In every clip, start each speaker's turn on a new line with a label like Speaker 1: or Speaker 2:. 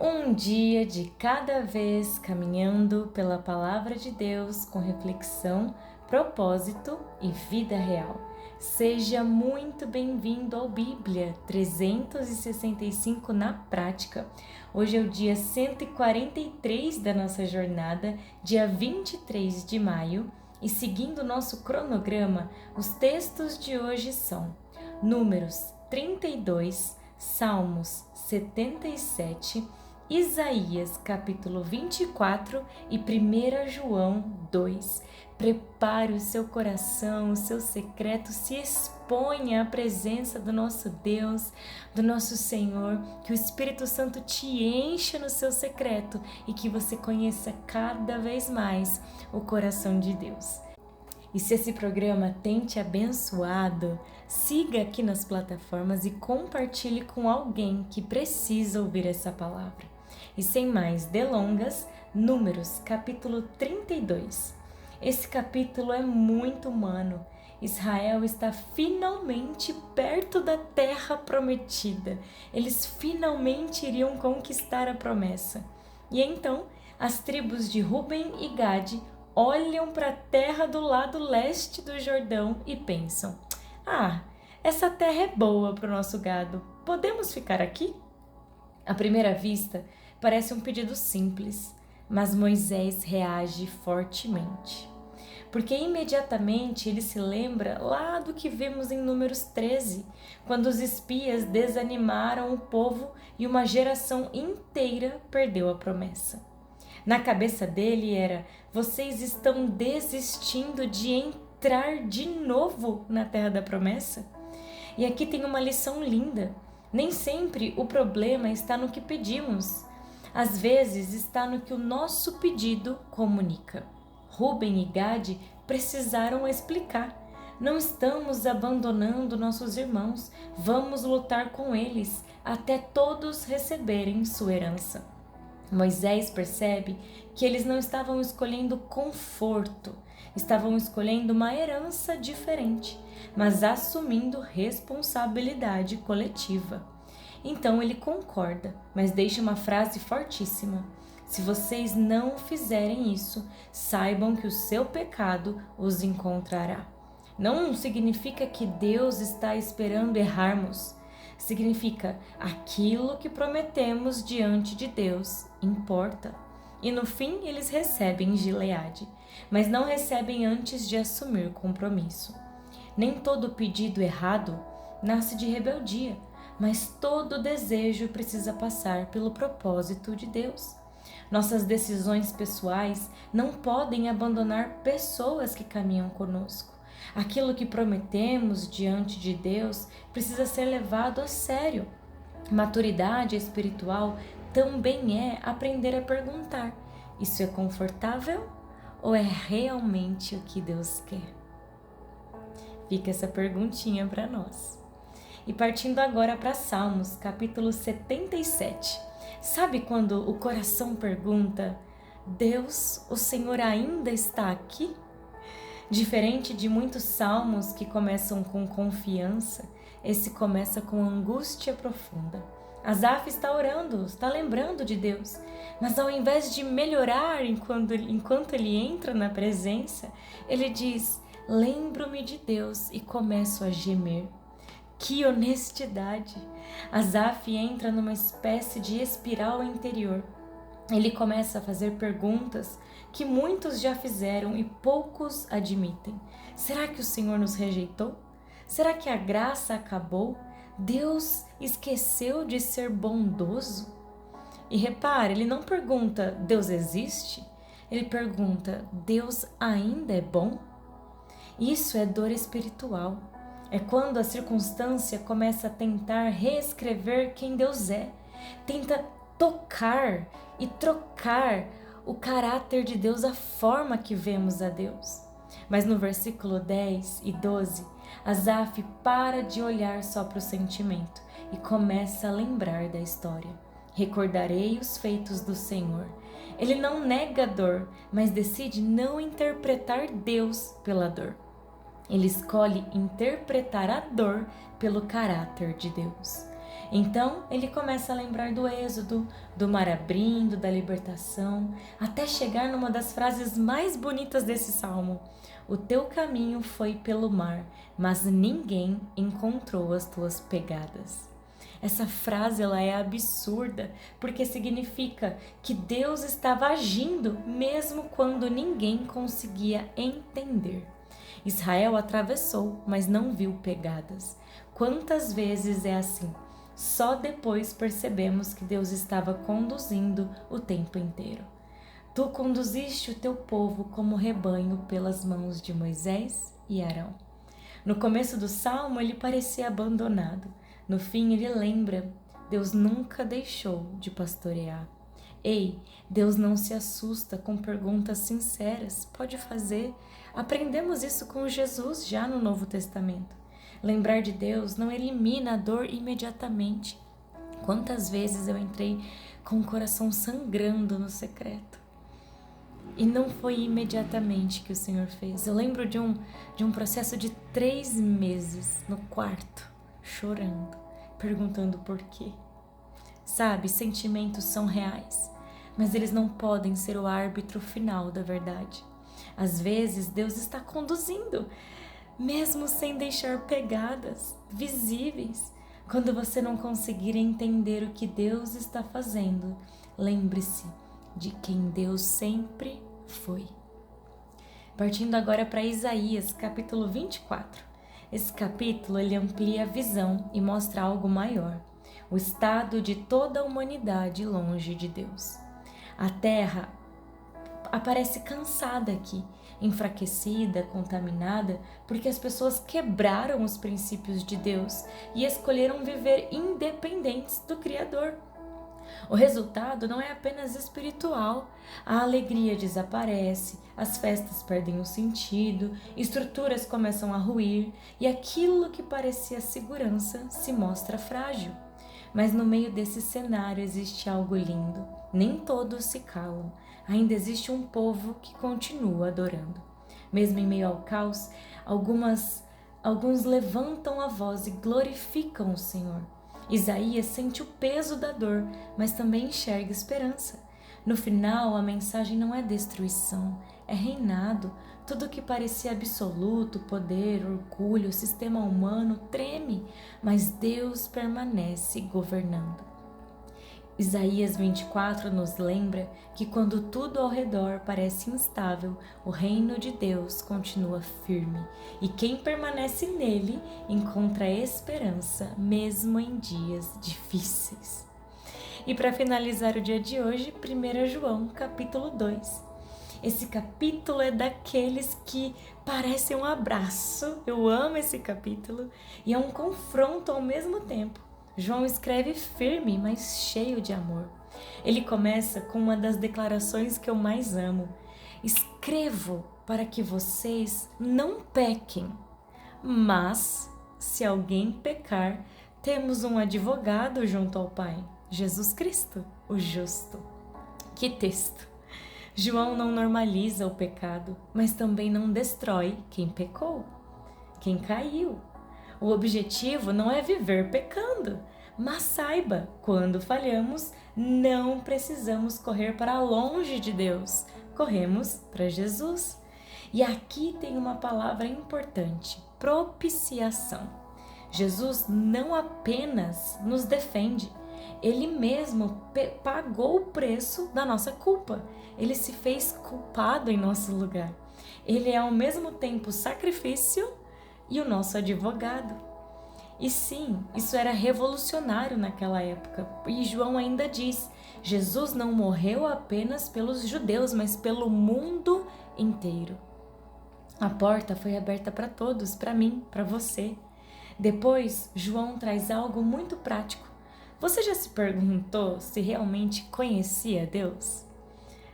Speaker 1: Um dia de cada vez caminhando pela Palavra de Deus com reflexão, propósito e vida real. Seja muito bem-vindo ao Bíblia 365 na prática. Hoje é o dia 143 da nossa jornada, dia 23 de maio, e seguindo o nosso cronograma, os textos de hoje são Números 32, Salmos 77, Isaías capítulo 24 e 1 João 2. Prepare o seu coração, o seu secreto, se exponha à presença do nosso Deus, do nosso Senhor, que o Espírito Santo te encha no seu secreto e que você conheça cada vez mais o coração de Deus. E se esse programa tem te abençoado, siga aqui nas plataformas e compartilhe com alguém que precisa ouvir essa palavra. E sem mais delongas, Números, capítulo 32. Esse capítulo é muito humano. Israel está finalmente perto da terra prometida. Eles finalmente iriam conquistar a promessa. E então, as tribos de Ruben e Gade olham para a terra do lado leste do Jordão e pensam: essa terra é boa para o nosso gado, podemos ficar aqui? À primeira vista, parece um pedido simples, mas Moisés reage fortemente. Porque imediatamente ele se lembra lá do que vimos em Números 13, quando os espias desanimaram o povo e uma geração inteira perdeu a promessa. Na cabeça dele era: vocês estão desistindo de entrar de novo na terra da promessa? E aqui tem uma lição linda. Nem sempre o problema está no que pedimos. Às vezes está no que o nosso pedido comunica. Ruben e Gade precisaram explicar: não estamos abandonando nossos irmãos, vamos lutar com eles até todos receberem sua herança. Moisés percebe que eles não estavam escolhendo conforto, estavam escolhendo uma herança diferente, mas assumindo responsabilidade coletiva. Então ele concorda, mas deixa uma frase fortíssima: se vocês não fizerem isso, saibam que o seu pecado os encontrará. Não significa que Deus está esperando errarmos. Significa aquilo que prometemos diante de Deus importa. E no fim eles recebem Gileade, mas não recebem antes de assumir compromisso. Nem todo pedido errado nasce de rebeldia, mas todo desejo precisa passar pelo propósito de Deus. Nossas decisões pessoais não podem abandonar pessoas que caminham conosco. Aquilo que prometemos diante de Deus precisa ser levado a sério. Maturidade espiritual também é aprender a perguntar: isso é confortável ou é realmente o que Deus quer? Fica essa perguntinha para nós. E partindo agora para Salmos, capítulo 77. Sabe quando o coração pergunta: Deus, o Senhor ainda está aqui? Diferente de muitos salmos que começam com confiança, esse começa com angústia profunda. Asaf está orando, está lembrando de Deus, mas ao invés de melhorar enquanto ele entra na presença, ele diz: lembro-me de Deus e começo a gemer. Que honestidade! Asaf entra numa espécie de espiral interior. Ele começa a fazer perguntas que muitos já fizeram e poucos admitem. Será que o Senhor nos rejeitou? Será que a graça acabou? Deus esqueceu de ser bondoso? E repare, ele não pergunta: Deus existe? Ele pergunta: Deus ainda é bom? Isso é dor espiritual. É quando a circunstância começa a tentar reescrever quem Deus é. Tenta tocar e trocar o caráter de Deus, a forma que vemos a Deus. Mas no versículo 10 e 12, Asaf para de olhar só para o sentimento e começa a lembrar da história. Recordarei os feitos do Senhor. Ele não nega a dor, mas decide não interpretar Deus pela dor. Ele escolhe interpretar a dor pelo caráter de Deus. Então ele começa a lembrar do êxodo, do mar abrindo, da libertação, até chegar numa das frases mais bonitas desse salmo: o teu caminho foi pelo mar, mas ninguém encontrou as tuas pegadas. Essa frase ela é absurda, porque significa que Deus estava agindo mesmo quando ninguém conseguia entender. Israel atravessou, mas não viu pegadas. Quantas vezes é assim? Só depois percebemos que Deus estava conduzindo o tempo inteiro. Tu conduziste o teu povo como rebanho pelas mãos de Moisés e Arão. No começo do salmo ele parecia abandonado. No fim ele lembra: Deus nunca deixou de pastorear. Ei, Deus não se assusta com perguntas sinceras. Pode fazer. Aprendemos isso com Jesus já no Novo Testamento. Lembrar de Deus não elimina a dor imediatamente. Quantas vezes eu entrei com o coração sangrando no secreto? E não foi imediatamente que o Senhor fez. Eu lembro de um processo de 3 meses no quarto, chorando, perguntando por quê. Sabe, sentimentos são reais, mas eles não podem ser o árbitro final da verdade. Às vezes Deus está conduzindo, mesmo sem deixar pegadas visíveis. Quando você não conseguir entender o que Deus está fazendo, lembre-se de quem Deus sempre foi. Partindo agora para Isaías, capítulo 24. Esse capítulo ele amplia a visão e mostra algo maior: o estado de toda a humanidade longe de Deus. A terra aparece cansada aqui, enfraquecida, contaminada, porque as pessoas quebraram os princípios de Deus e escolheram viver independentes do Criador. O resultado não é apenas espiritual. A alegria desaparece, as festas perdem o sentido, estruturas começam a ruir e aquilo que parecia segurança se mostra frágil. Mas no meio desse cenário existe algo lindo. Nem todos se calam. Ainda existe um povo que continua adorando. Mesmo em meio ao caos, alguns levantam a voz e glorificam o Senhor. Isaías sente o peso da dor, mas também enxerga esperança. No final, a mensagem não é destruição, é reinado. Tudo que parecia absoluto, poder, orgulho, sistema humano, treme, mas Deus permanece governando. Isaías 24 nos lembra que quando tudo ao redor parece instável, o reino de Deus continua firme e quem permanece nele encontra esperança mesmo em dias difíceis. E para finalizar o dia de hoje, 1 João capítulo 2. Esse capítulo é daqueles que parecem um abraço. Eu amo esse capítulo e é um confronto ao mesmo tempo. João escreve firme, mas cheio de amor. Ele começa com uma das declarações que eu mais amo: escrevo para que vocês não pequem, mas se alguém pecar, temos um advogado junto ao Pai, Jesus Cristo, o justo. Que texto! João não normaliza o pecado, mas também não destrói quem pecou, quem caiu. O objetivo não é viver pecando, mas saiba, quando falhamos, não precisamos correr para longe de Deus, corremos para Jesus. E aqui tem uma palavra importante: propiciação. Jesus não apenas nos defende, Ele mesmo pagou o preço da nossa culpa. Ele se fez culpado em nosso lugar. Ele é ao mesmo tempo o sacrifício e o nosso advogado. E sim, isso era revolucionário naquela época. E João ainda diz: Jesus não morreu apenas pelos judeus, mas pelo mundo inteiro. A porta foi aberta para todos, para mim, para você. Depois, João traz algo muito prático. Você já se perguntou se realmente conhecia Deus?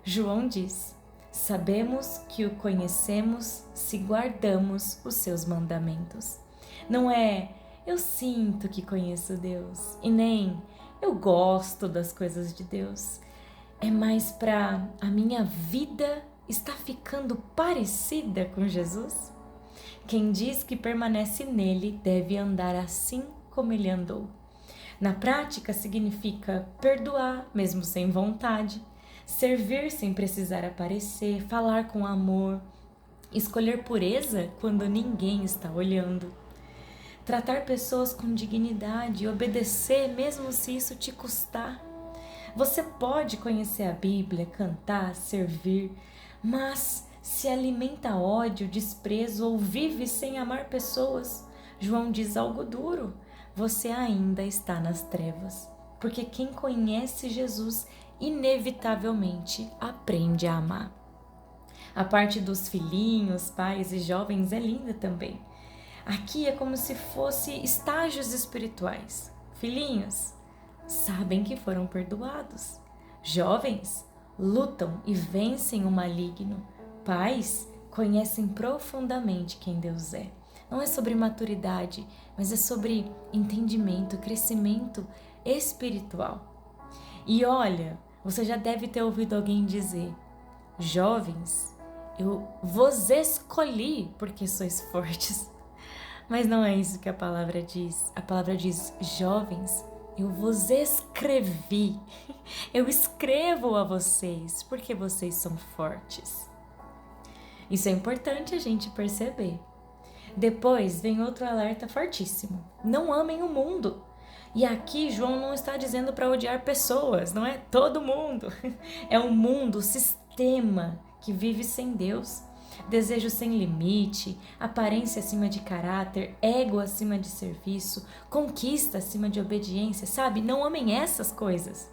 Speaker 1: João diz: sabemos que o conhecemos se guardamos os seus mandamentos. Não é eu sinto que conheço Deus e nem eu gosto das coisas de Deus. É mais para a minha vida está ficando parecida com Jesus? Quem diz que permanece nele deve andar assim como ele andou. Na prática, significa perdoar, mesmo sem vontade, servir sem precisar aparecer, falar com amor, escolher pureza quando ninguém está olhando, tratar pessoas com dignidade, obedecer mesmo se isso te custar. Você pode conhecer a Bíblia, cantar, servir, mas se alimenta ódio, desprezo ou vive sem amar pessoas, João diz algo duro. Você ainda está nas trevas, porque quem conhece Jesus inevitavelmente aprende a amar. A parte dos filhinhos, pais e jovens é linda também. Aqui é como se fosse estágios espirituais. Filhinhos, sabem que foram perdoados. Jovens, lutam e vencem o maligno. Pais, conhecem profundamente quem Deus é. Não é sobre maturidade, mas é sobre entendimento, crescimento espiritual. E olha, você já deve ter ouvido alguém dizer: jovens, eu vos escolhi porque sois fortes. Mas não é isso que a palavra diz. A palavra diz: jovens, eu vos escrevi. Eu escrevo a vocês porque vocês são fortes. Isso é importante a gente perceber. Depois vem outro alerta fortíssimo: não amem o mundo. E aqui João não está dizendo para odiar pessoas, não é todo mundo. É o mundo, o sistema que vive sem Deus. Desejo sem limite, aparência acima de caráter, ego acima de serviço, conquista acima de obediência, sabe? Não amem essas coisas.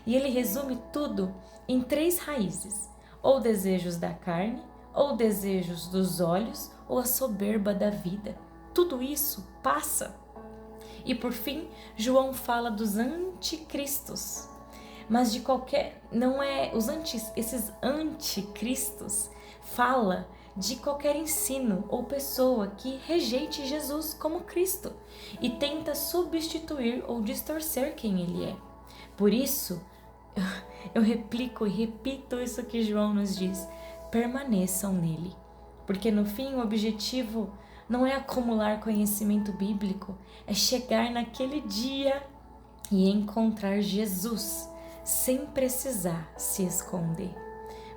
Speaker 1: E ele resume tudo em 3 raízes: ou desejos da carne, ou desejos dos olhos, ou a soberba da vida. Tudo isso passa. E por fim, João fala dos anticristos. Mas de qualquer, não é esses anticristos fala de qualquer ensino ou pessoa que rejeite Jesus como Cristo e tenta substituir ou distorcer quem ele é. Por isso, eu replico e repito isso que João nos diz: permaneçam nele. Porque no fim o objetivo não é acumular conhecimento bíblico, é chegar naquele dia e encontrar Jesus sem precisar se esconder.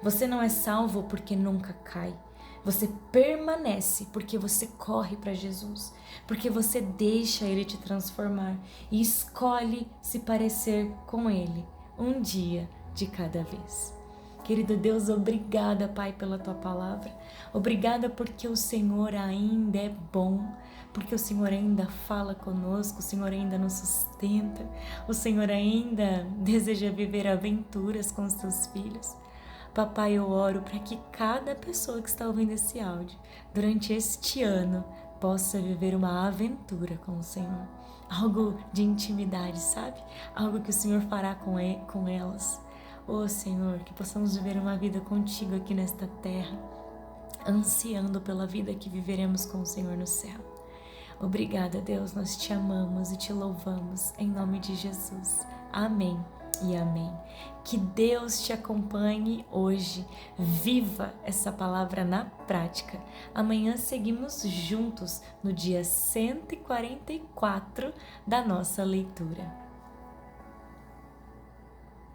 Speaker 1: Você não é salvo porque nunca cai. Você permanece porque você corre para Jesus, porque você deixa Ele te transformar e escolhe se parecer com Ele um dia de cada vez. Querido Deus, obrigada, Pai, pela Tua palavra. Obrigada porque o Senhor ainda é bom, porque o Senhor ainda fala conosco, o Senhor ainda nos sustenta, o Senhor ainda deseja viver aventuras com os Teus filhos. Papai, eu oro para que cada pessoa que está ouvindo esse áudio, durante este ano, possa viver uma aventura com o Senhor. Algo de intimidade, sabe? Algo que o Senhor fará com elas. Oh, Senhor, que possamos viver uma vida contigo aqui nesta terra, ansiando pela vida que viveremos com o Senhor no céu. Obrigada, Deus, nós te amamos e te louvamos, em nome de Jesus. Amém e amém. Que Deus te acompanhe hoje. Viva essa palavra na prática. Amanhã seguimos juntos no dia 144 da nossa leitura.